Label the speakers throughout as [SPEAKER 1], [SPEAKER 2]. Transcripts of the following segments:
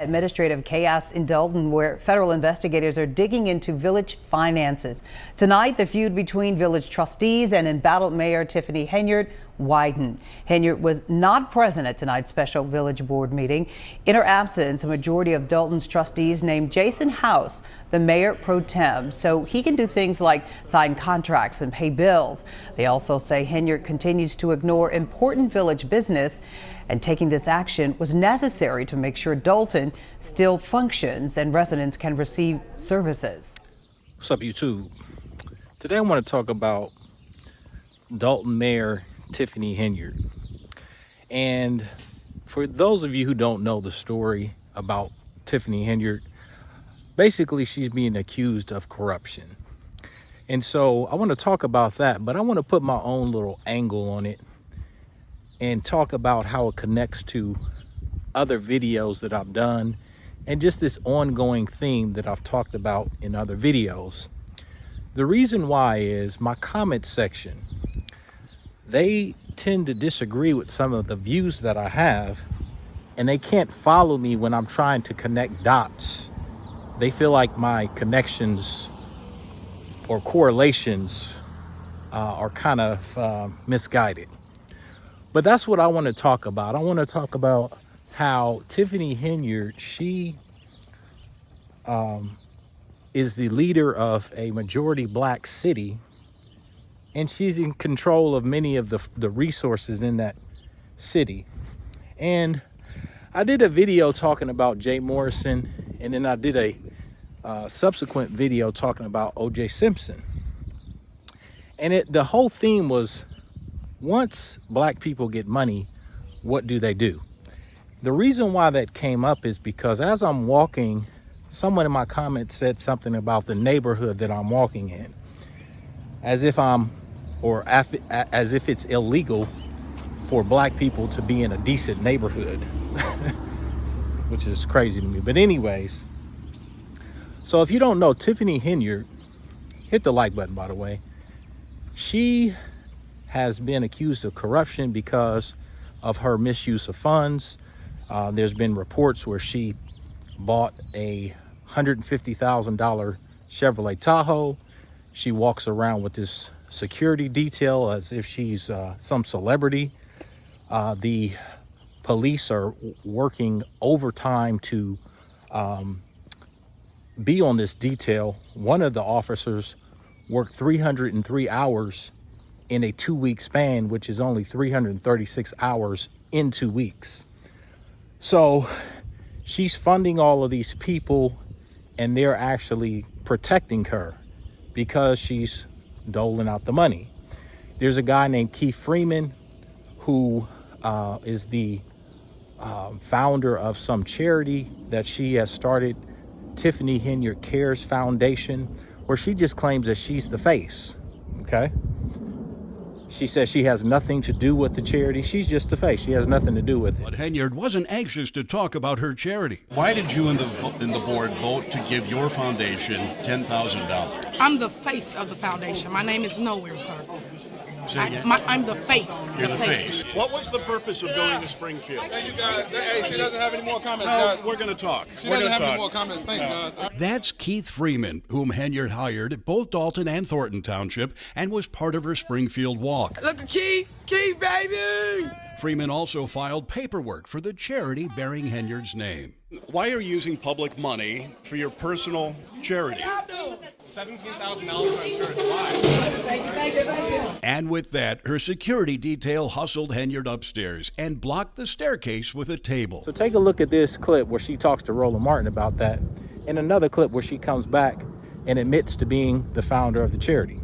[SPEAKER 1] Administrative chaos in Dolton, where federal investigators are digging into village finances. Tonight, the feud between village trustees and embattled Mayor Tiffany Henyard widened. Henyard was not present at tonight's special village board meeting. In her absence, a majority of Dolton's trustees named Jason House the mayor pro tem so he can do things like sign contracts and pay bills. They also say Henyard continues to ignore important village business, and taking this action was necessary to make sure Dolton still functions and residents can receive services.
[SPEAKER 2] What's up, YouTube? Today I want to talk about Dolton Mayor Tiffany Henyard. And for those of you who don't know the story about Tiffany Henyard, basically she's being accused of corruption. And so I want to talk about that, but I want to put my own little angle on it and talk about how it connects to other videos that I've done and just this ongoing theme that I've talked about in other videos. The reason why is my comment section, they tend to disagree with some of the views that I have, and they can't follow me when I'm trying to connect dots. They feel like my connections or correlations are kind of misguided. But that's what I want to talk about. I want to talk about how Tiffany Henyard, she is the leader of a majority black city, and she's in control of many of the resources in that city. And I did a video talking about Jay Morrison, and then I did a subsequent video talking about O.J. Simpson. And the whole theme was, once black people get money, what do they do? The reason why that came up is because as I'm walking, someone in my comments said something about the neighborhood that I'm walking in, as if as if it's illegal for black people to be in a decent neighborhood, which is crazy to me. But anyways, so if you don't know, Tiffany Henyard, hit the like button, by the way, she has been accused of corruption because of her misuse of funds. There's been reports where she bought a $150,000 Chevrolet Tahoe. She walks around with this security detail as if she's some celebrity. The police are working overtime to be on this detail. One of the officers worked 303 hours in a 2-week span, which is only 336 hours in 2 weeks. So she's funding all of these people, and they're actually protecting her because she's doling out the money. There's a guy named Keith Freeman who is the founder of some charity that she has started, Tiffany Henyard Cares Foundation, where she just claims that she's the face, okay? She says she has nothing to do with the charity. She's just the face. She has nothing to do with it.
[SPEAKER 3] But Henyard wasn't anxious to talk about her charity.
[SPEAKER 4] Why did you and the board vote to give your foundation $10,000?
[SPEAKER 5] I'm the face of the foundation. My name is nowhere, sir. I'm the face.
[SPEAKER 4] You're the face. What was the purpose of going to Springfield?
[SPEAKER 6] Thank you, guys. Hey, she doesn't have any more comments,
[SPEAKER 4] No,
[SPEAKER 6] guys.
[SPEAKER 4] we're going to talk.
[SPEAKER 6] She doesn't have any more comments. Thanks, guys.
[SPEAKER 3] That's Keith Freeman, whom Henyard hired at both Dolton and Thornton Township and was part of her Springfield walk.
[SPEAKER 5] Look at Keith, baby!
[SPEAKER 3] Freeman also filed paperwork for the charity bearing Henyard's name.
[SPEAKER 4] Why are you using public money for your personal charity?
[SPEAKER 6] $17,000 for insurance. Why?
[SPEAKER 3] And with that, her security detail hustled Henyard upstairs and blocked the staircase with a table.
[SPEAKER 2] So take a look at this clip where she talks to Roland Martin about that, and another clip where she comes back and admits to being the founder of the charity.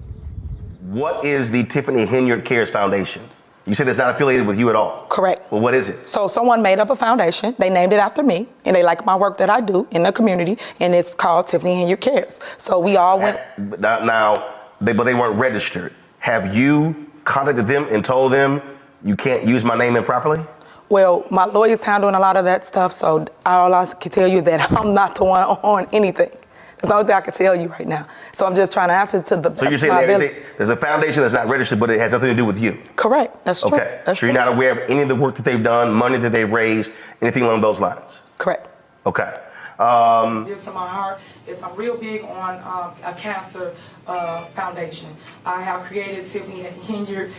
[SPEAKER 7] What is the Tiffany Henyard Cares Foundation? You said it's not affiliated with you at all.
[SPEAKER 5] Correct.
[SPEAKER 7] Well, what is it?
[SPEAKER 5] So someone made up a foundation. They named it after me, and they like my work that I do in the community, and it's called Tiffany Henyard Cares. So we all went.
[SPEAKER 7] But they weren't registered. Have you contacted them and told them you can't use my name improperly?
[SPEAKER 5] Well, my lawyer's handling a lot of that stuff, so all I can tell you is that I'm not the one on anything. That's the only thing I can tell you right now. So I'm just trying to answer to the.
[SPEAKER 7] So you're saying there's a foundation that's not registered, but it has nothing to do with you?
[SPEAKER 5] Correct. That's true.
[SPEAKER 7] Okay.
[SPEAKER 5] That's
[SPEAKER 7] so you're not aware of any of the work that they've done, money that they've raised, anything along those lines?
[SPEAKER 5] Correct.
[SPEAKER 7] Okay.
[SPEAKER 5] Dear to my heart is I'm real big on a cancer foundation. I have created Tiffany Henyard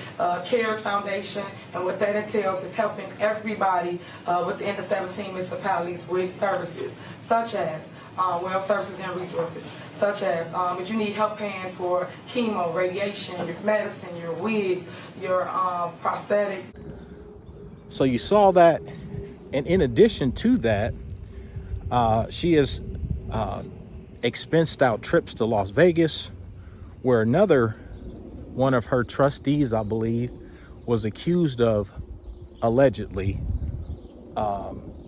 [SPEAKER 5] Cares Foundation, and what that entails is helping everybody within the 17 municipalities with services such as well services and resources, such as if you need help paying for chemo, radiation, your medicine, your wigs, your prosthetic.
[SPEAKER 2] So you saw that, and in addition to that, she has expensed out trips to Las Vegas, where another one of her trustees, I believe, was accused of allegedly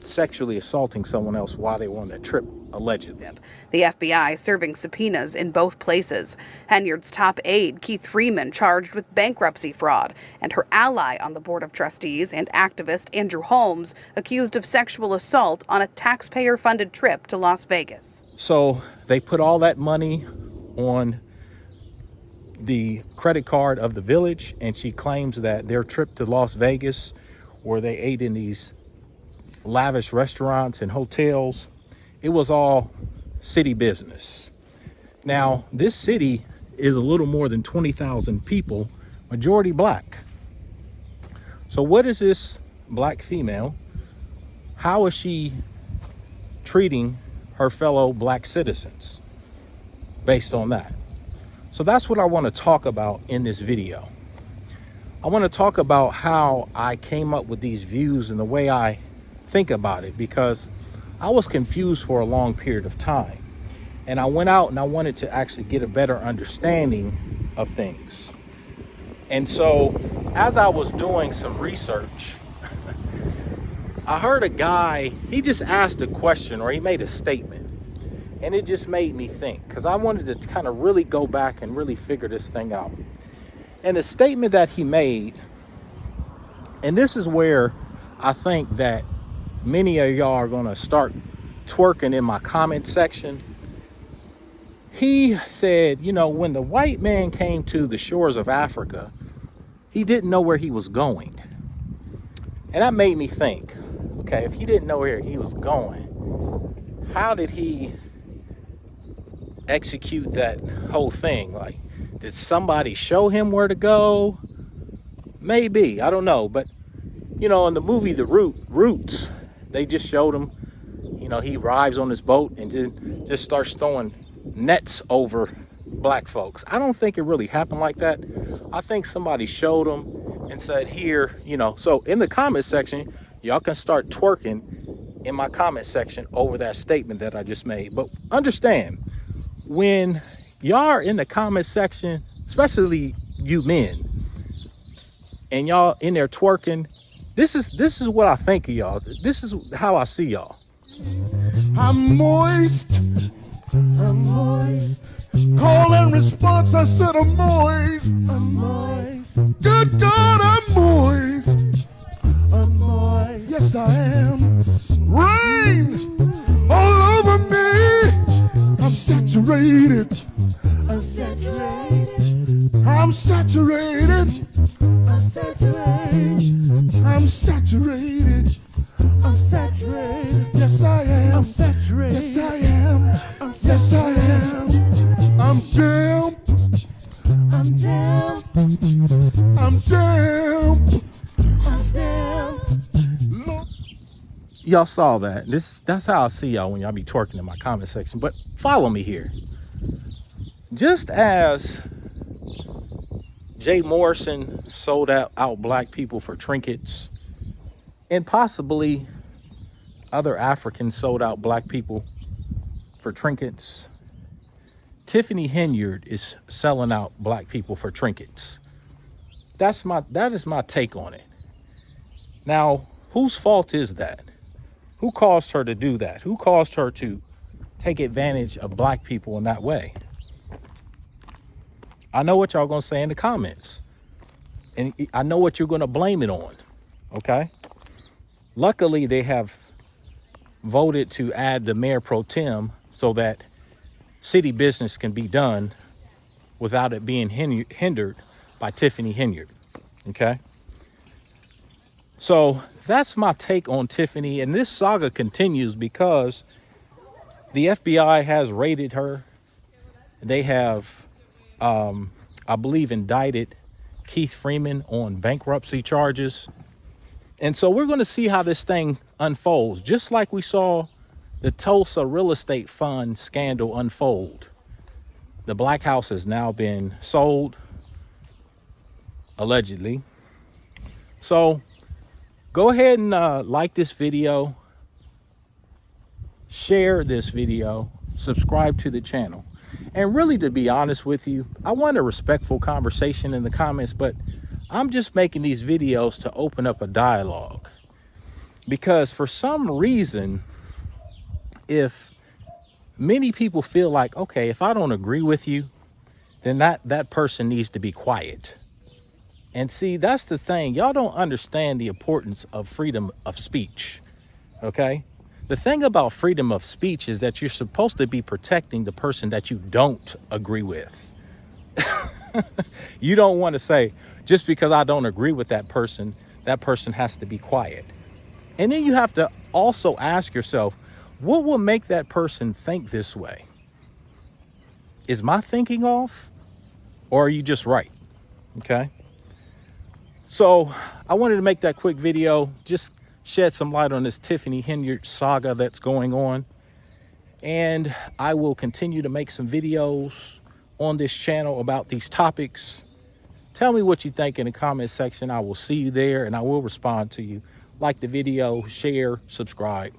[SPEAKER 2] sexually assaulting someone else while they were on that trip, allegedly.
[SPEAKER 8] The FBI serving subpoenas in both places. Henyard's top aide, Keith Freeman, charged with bankruptcy fraud, and her ally on the board of trustees and activist Andrew Holmes accused of sexual assault on a taxpayer-funded trip to Las Vegas.
[SPEAKER 2] So they put all that money on the credit card of the village, and she claims that their trip to Las Vegas, where they ate in these lavish restaurants and hotels, it was all city business. Now, this city is a little more than 20,000 people, majority black. So what is this black female? How is she treating her fellow black citizens based on that? So that's what I want to talk about in this video. I want to talk about how I came up with these views and the way I think about it, because I was confused for a long period of time, and I went out and I wanted to actually get a better understanding of things. And so as I was doing some research, I heard a guy, he just asked a question, or he made a statement, and it just made me think, because I wanted to kind of really go back and really figure this thing out. And the statement that he made, and this is where I think that many of y'all are going to start twerking in my comment section. He said, you know, when the white man came to the shores of Africa, he didn't know where he was going. And that made me think, okay, if he didn't know where he was going, how did he execute that whole thing? Like, did somebody show him where to go? Maybe, I don't know. But, you know, in the movie The Roots, they just showed him, you know, he arrives on his boat and just starts throwing nets over black folks. I don't think it really happened like that. I think somebody showed him and said, here, you know. So in the comment section, y'all can start twerking in my comment section over that statement that I just made. But understand, when y'all are in the comment section, especially you men, and y'all in there twerking, this is what I think of y'all. This is how I see y'all.
[SPEAKER 9] I'm moist. I'm moist. Call and response, I said I'm moist. I'm moist. Good God, I'm moist. I'm moist. Yes, I am. Rain all over me. I'm saturated. I'm saturated. I'm saturated. I'm saturated. I'm saturated. I'm saturated. Yes, I am. I'm saturated. Yes, I am. Yes, I am. I'm damp. I'm damp. I'm damp. I'm damp.
[SPEAKER 2] Y'all saw that. That's how I see y'all when y'all be twerking in my comment section. But follow me here. Just as Jay Morrison sold out black people for trinkets, and possibly other Africans sold out black people for trinkets, Tiffany Henyard is selling out black people for trinkets. That is my take on it. Now, whose fault is that? Who caused her to do that? Who caused her to take advantage of black people in that way? I know what y'all gonna say in the comments, and I know what you're gonna blame it on, okay? Luckily, they have voted to add the mayor pro tem so that city business can be done without it being hindered by Tiffany Henyard, okay? So that's my take on Tiffany. And this saga continues because the FBI has raided her. They have, I believe, indicted Keith Freeman on bankruptcy charges. And so we're going to see how this thing unfolds, just like we saw the Tulsa real estate fund scandal unfold. The Black House has now been sold, allegedly. So go ahead and like this video, share this video, subscribe to the channel. And really, to be honest with you, I want a respectful conversation in the comments, but I'm just making these videos to open up a dialogue. Because for some reason, if many people feel like, okay, if I don't agree with you, then that person needs to be quiet. And see, that's the thing. Y'all don't understand the importance of freedom of speech, okay? The thing about freedom of speech is that you're supposed to be protecting the person that you don't agree with. You don't want to say, just because I don't agree with that person has to be quiet. And then you have to also ask yourself, what will make that person think this way? Is my thinking off, or are you just right? Okay. So I wanted to make that quick video, just shed some light on this Tiffany Henyard saga that's going on. And I will continue to make some videos on this channel about these topics. Tell me what you think in the comment section. I will see you there and I will respond to you. Like the video, share, subscribe.